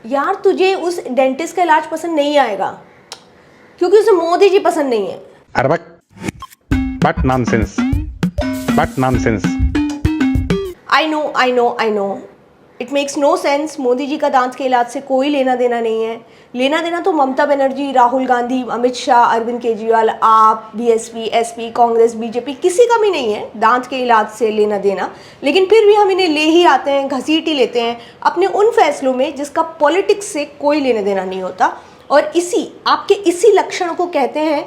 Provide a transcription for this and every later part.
यार तुझे उस डेंटिस्ट का इलाज पसंद नहीं आएगा क्योंकि उसे मोदी जी पसंद नहीं है। अरे but nonsense, but nonsense. I know it makes no sense. Modi ji का दांत के इलाज से कोई लेना देना नहीं है। लेना देना तो ममता बनर्जी, राहुल गांधी, अमित शाह, अरविंद केजरीवाल, आप, बीएसपी, एसपी, कांग्रेस, बीजेपी, किसी का भी नहीं है दांत के इलाज से लेना देना। लेकिन फिर भी हम इन्हें ले ही आते हैं, घसीट ही लेते हैं अपने उन फैसलों में जिसका पॉलिटिक्स से कोई लेना देना नहीं होता। और इसी लक्षण को कहते हैं,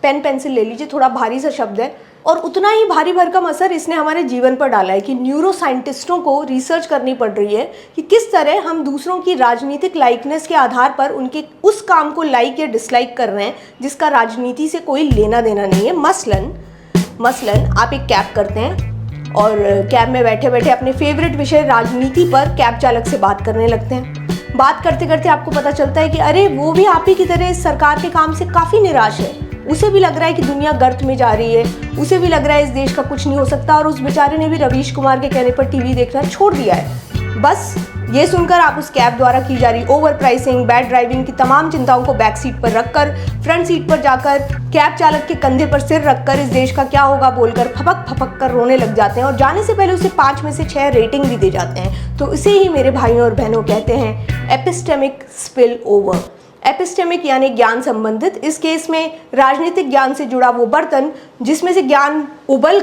पेन पेंसिल ले लीजिए, थोड़ा भारी सा शब्द है और उतना ही भारी भरकम असर इसने हमारे जीवन पर डाला है कि न्यूरो साइंटिस्टों को रिसर्च करनी पड़ रही है कि किस तरह हम दूसरों की राजनीतिक लाइकनेस के आधार पर उनके उस काम को लाइक या डिसलाइक कर रहे हैं जिसका राजनीति से कोई लेना देना नहीं है। मसलन आप एक कैब करते हैं और कैब में बैठे बैठे अपने फेवरेट विषय राजनीति पर कैब चालक से बात करने लगते हैं। बात करते करते आपको पता चलता है कि अरे वो भी आप ही की तरह इस सरकार के काम से काफ़ी निराश है। उसे भी लग रहा है कि दुनिया गर्त में जा रही है, उसे भी लग रहा है इस देश का कुछ नहीं हो सकता और उस बेचारे ने भी रवीश कुमार के कहने पर टीवी देखना छोड़ दिया है। बस ये सुनकर आप उस कैब द्वारा की जा रही ओवर प्राइसिंग, बैड ड्राइविंग की तमाम चिंताओं को बैक सीट पर रखकर फ्रंट सीट पर जाकर कैब चालक के कंधे पर सिर रखकर इस देश का क्या होगा बोलकर फपक कर रोने लग जाते हैं और जाने से पहले उसे 5 में से 6 रेटिंग भी दे जाते हैं। तो इसे ही मेरे भाइयों और बहनों कहते हैं एपिस्टेमिक स्पिल ओवर। एपिस्टेमिक यानी ज्ञान संबंधित, इस केस में राजनीतिक ज्ञान से जुड़ा वो बर्तन जिसमें से ज्ञान उफन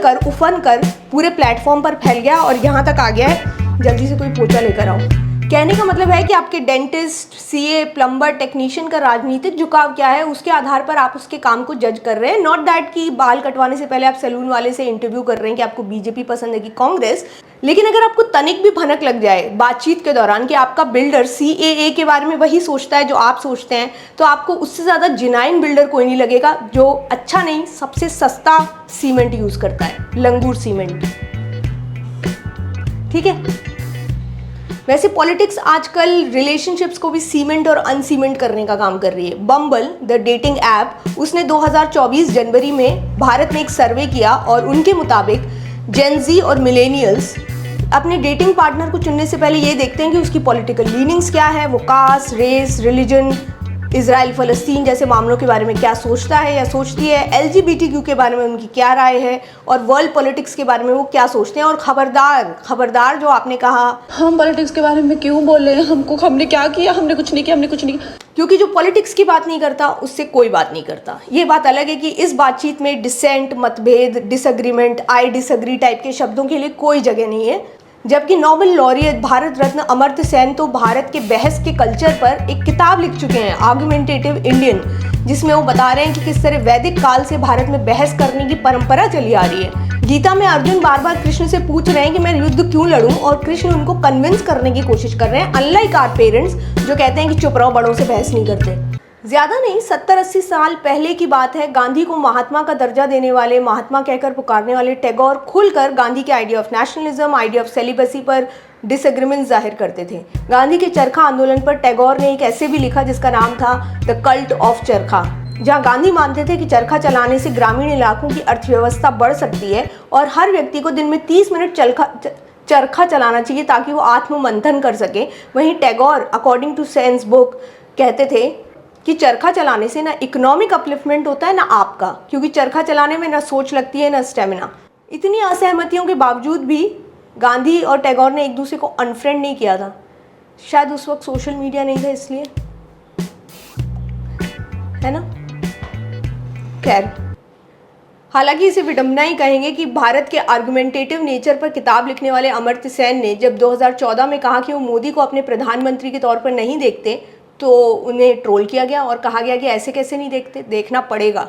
कर पूरे प्लेटफॉर्म पर फैल गया और यहाँ तक आ गया है, जल्दी से कोई पोछा लेकर आओ। कहने का मतलब है कि आपके डेंटिस्ट, सीए, प्लम्बर, टेक्नीशियन का राजनीतिक झुकाव क्या है उसके आधार पर आप उसके काम को जज कर रहे हैं। नॉट दैट कि बाल कटवाने से पहले आप सैलून वाले से इंटरव्यू कर रहे हैं कि आपको बीजेपी पसंद है कि कांग्रेस। लेकिन अगर आपको तनिक भी भनक लग जाए बातचीत के दौरान कि आपका बिल्डर सीएए के बारे में वही सोचता है जो आप सोचते हैं, तो आपको उससे ज़्यादा जिनाइन बिल्डर कोई नहीं लगेगा जो अच्छा नहीं सबसे सस्ता सीमेंट यूज़ करता है, लंगूर सीमेंट। ठीक है। वैसे पॉलिटिक्स आजकल रिलेशनशिप्स को भी सीमेंट और अनसीमेंट करने का काम कर रही है। बम्बल द डेटिंग ऐप, उसने 2024 जनवरी में भारत में एक सर्वे किया और उनके मुताबिक जेनजी और मिलेनियल्स अपने डेटिंग पार्टनर को चुनने से पहले ये देखते हैं कि उसकी पॉलिटिकल लीनिंग्स क्या है, वो कास्ट, रेस, रिलीजन, इजराइल फ़लस्तीन जैसे मामलों के बारे में क्या सोचता है या सोचती है, एलजीबीटीक्यू के बारे में उनकी क्या राय है और वर्ल्ड पॉलिटिक्स के बारे में वो क्या सोचते हैं। और खबरदार जो आपने कहा हम पॉलिटिक्स के बारे में क्यों बोले, हमने क्या किया, हमने कुछ नहीं किया, क्योंकि जो पॉलिटिक्स की बात नहीं करता उससे कोई बात नहीं करता। ये बात अलग है कि इस बातचीत में डिसेंट, मतभेद, डिसएग्रीमेंट, आई डिसएग्री टाइप के शब्दों के लिए कोई जगह नहीं है। जबकि नोबेल लॉरियट भारत रत्न अमर्त्य सेन तो भारत के बहस के कल्चर पर एक किताब लिख चुके हैं, आर्गुमेंटेटिव इंडियन, जिसमें वो बता रहे हैं कि किस तरह वैदिक काल से भारत में बहस करने की परंपरा चली आ रही है। गीता में अर्जुन बार बार कृष्ण से पूछ रहे हैं कि मैं युद्ध क्यों लड़ूं और कृष्ण उनको कन्विंस करने की कोशिश कर रहे हैं, अनलाइक आवर पेरेंट्स जो कहते हैं कि चुप रहो, बड़ों से बहस नहीं करते। ज़्यादा नहीं, 70-80 साल पहले की बात है। गांधी को महात्मा का दर्जा देने वाले, महात्मा कहकर पुकारने वाले टैगोर खुलकर गांधी के idea of nationalism, idea of celibacy पर डिसएग्रीमेंट जाहिर करते थे। गांधी के चरखा आंदोलन पर टैगोर ने एक ऐसे भी लिखा जिसका नाम था द कल्ट ऑफ चरखा, जहां गांधी मानते थे कि चरखा चलाने से ग्रामीण इलाकों की अर्थव्यवस्था बढ़ सकती है और हर व्यक्ति को दिन में 30 मिनट चरखा चलाना चाहिए ताकि वो आत्ममंथन कर सके। वहीं Tagore according to sense book कहते थे कि चरखा चलाने से ना इकोनॉमिक अपलिफ्टमेंट होता है ना आपका, क्योंकि चरखा चलाने में ना सोच लगती है ना स्टेमिना। इतनी असहमतियों के बावजूद भी गांधी और टैगोर ने एक दूसरे को अनफ्रेंड नहीं किया था। शायद उस वक्त सोशल मीडिया नहीं था इसलिए, है ना। खैर, हालांकि इसे विडंबना ही कहेंगे कि भारत के आर्गुमेंटेटिव नेचर पर किताब लिखने वाले अमर्त्य सेन ने जब 2014 में कहा कि वो मोदी को अपने प्रधानमंत्री के तौर पर नहीं देखते तो उन्हें ट्रोल किया गया और कहा गया कि ऐसे कैसे नहीं देखते, देखना पड़ेगा।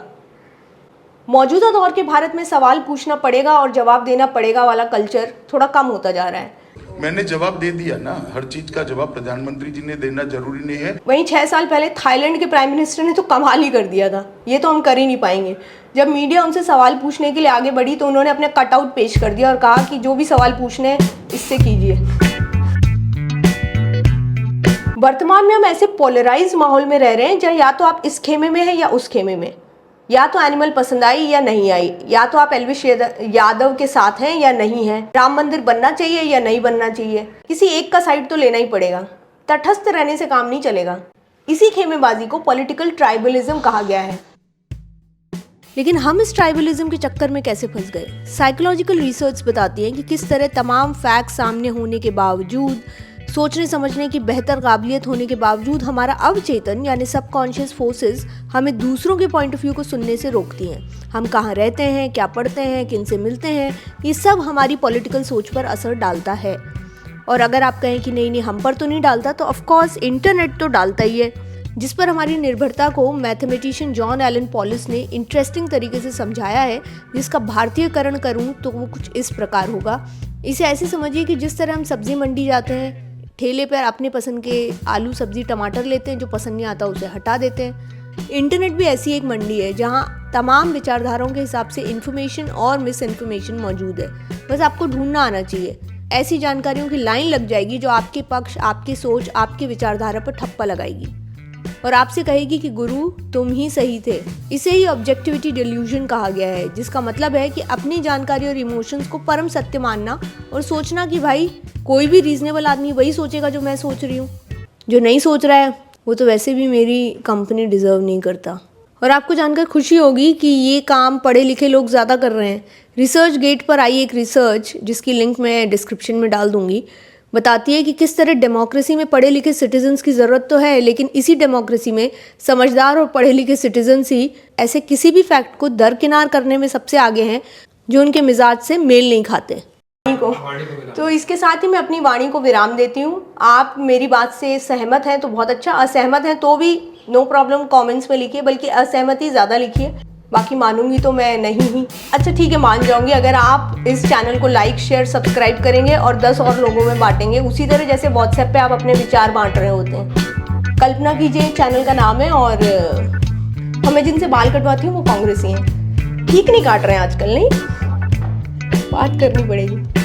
मौजूदा दौर के भारत में सवाल पूछना पड़ेगा और जवाब देना पड़ेगा वाला कल्चर थोड़ा कम होता जा रहा है। मैंने जवाब दे दिया ना, हर चीज का जवाब प्रधानमंत्री जी ने देना जरूरी नहीं है। वहीं 6 साल पहले थाईलैंड के प्राइम मिनिस्टर ने तो कमाल ही कर दिया था। ये तो हम कर ही नहीं पाएंगे। जब मीडिया उनसे सवाल पूछने के लिए आगे बढ़ी तो उन्होंने अपने कटआउट पेश कर दिया और कहा कि जो भी सवाल पूछने हैं इससे कीजिए। वर्तमान में हम ऐसे पोलराइज माहौल में रह रहे हैं जहाँ या तो आप इस खेमे में हैं या उस खेमे में, या तो एनिमल पसंद आई या नहीं आई, या तो आप एलविश यादव के साथ हैं या नहीं हैं, राम मंदिर बनना चाहिए या नहीं बनना चाहिए। किसी एक का साइड तो लेना ही पड़ेगा। तटस्थ रहने से काम नहीं चलेगा। इसी खेमेबाजी को पॉलिटिकल ट्राइबलिज्म कहा गया है। लेकिन हम इस ट्राइबलिज्म के चक्कर में कैसे फंस गए? साइकोलॉजिकल रिसर्च बताती है कि किस तरह तमाम फैक्ट्स सामने होने के बावजूद, सोचने समझने की बेहतर काबिलियत होने के बावजूद हमारा अवचेतन यानी सबकॉन्शियस फोर्सेस हमें दूसरों के पॉइंट ऑफ व्यू को सुनने से रोकती हैं। हम कहाँ रहते हैं, क्या पढ़ते हैं, किन से मिलते हैं, ये सब हमारी पॉलिटिकल सोच पर असर डालता है। और अगर आप कहें कि नहीं हम पर तो नहीं डालता, तो ऑफकोर्स इंटरनेट तो डालता ही है, जिस पर हमारी निर्भरता को मैथमेटिशियन जॉन एलन पॉलिस ने इंटरेस्टिंग तरीके से समझाया है, जिसका भारतीयकरण करूँ तो वो कुछ इस प्रकार होगा। इसे ऐसे समझिए कि जिस तरह हम सब्जी मंडी जाते हैं, ठेले पर अपने पसंद के आलू सब्जी टमाटर लेते हैं, जो पसंद नहीं आता उसे हटा देते हैं। इंटरनेट भी ऐसी एक मंडी है जहां तमाम विचारधाराओं के हिसाब से इन्फॉर्मेशन और मिस इन्फॉर्मेशन मौजूद है। बस आपको ढूंढना आना चाहिए। ऐसी जानकारियों की लाइन लग जाएगी जो आपके पक्ष, आपकी सोच, आपकी विचारधारा पर ठप्पा लगाएगी और आपसे कहेगी कि गुरु तुम ही सही थे। इसे ही ऑब्जेक्टिविटी डिल्यूजन कहा गया है, जिसका मतलब है कि अपनी जानकारी और इमोशंस को परम सत्य मानना और सोचना कि भाई कोई भी रीजनेबल आदमी वही सोचेगा जो मैं सोच रही हूँ। जो नहीं सोच रहा है वो तो वैसे भी मेरी कंपनी डिजर्व नहीं करता। और आपको जानकर खुशी होगी कि ये काम पढ़े लिखे लोग ज़्यादा कर रहे हैं। रिसर्च गेट पर आई एक रिसर्च, जिसकी लिंक मैं डिस्क्रिप्शन में डाल दूंगी, बताती है कि किस तरह डेमोक्रेसी में पढ़े लिखे सिटीजन्स की ज़रूरत तो है, लेकिन इसी डेमोक्रेसी में समझदार और पढ़े लिखे सिटीजन्स ही ऐसे किसी भी फैक्ट को दरकिनार करने में सबसे आगे हैं जो उनके मिजाज से मेल नहीं खाते। तो इसके साथ ही मैं अपनी वाणी को विराम देती हूँ। आप मेरी बात से सहमत हैं तो बहुत अच्छा, असहमत हैं तो भी नो प्रॉब्लम, कमेंट्स में लिखिए, बल्कि असहमति ज़्यादा लिखिए। बाकी मानूंगी तो मैं नहीं ही, अच्छा ठीक है मान जाऊंगी अगर आप इस चैनल को लाइक, शेयर, सब्सक्राइब करेंगे और 10 और लोगों में बांटेंगे, उसी तरह जैसे व्हाट्सएप पे आप अपने विचार बांट रहे होते हैं। कल्पना कीजिए चैनल का नाम है और मैं जिनसे बाल कटवाती हूँ वो कांग्रेसी हैं। ठीक नहीं काट रहे हैं आजकल, नहीं बात करनी पड़ेगी।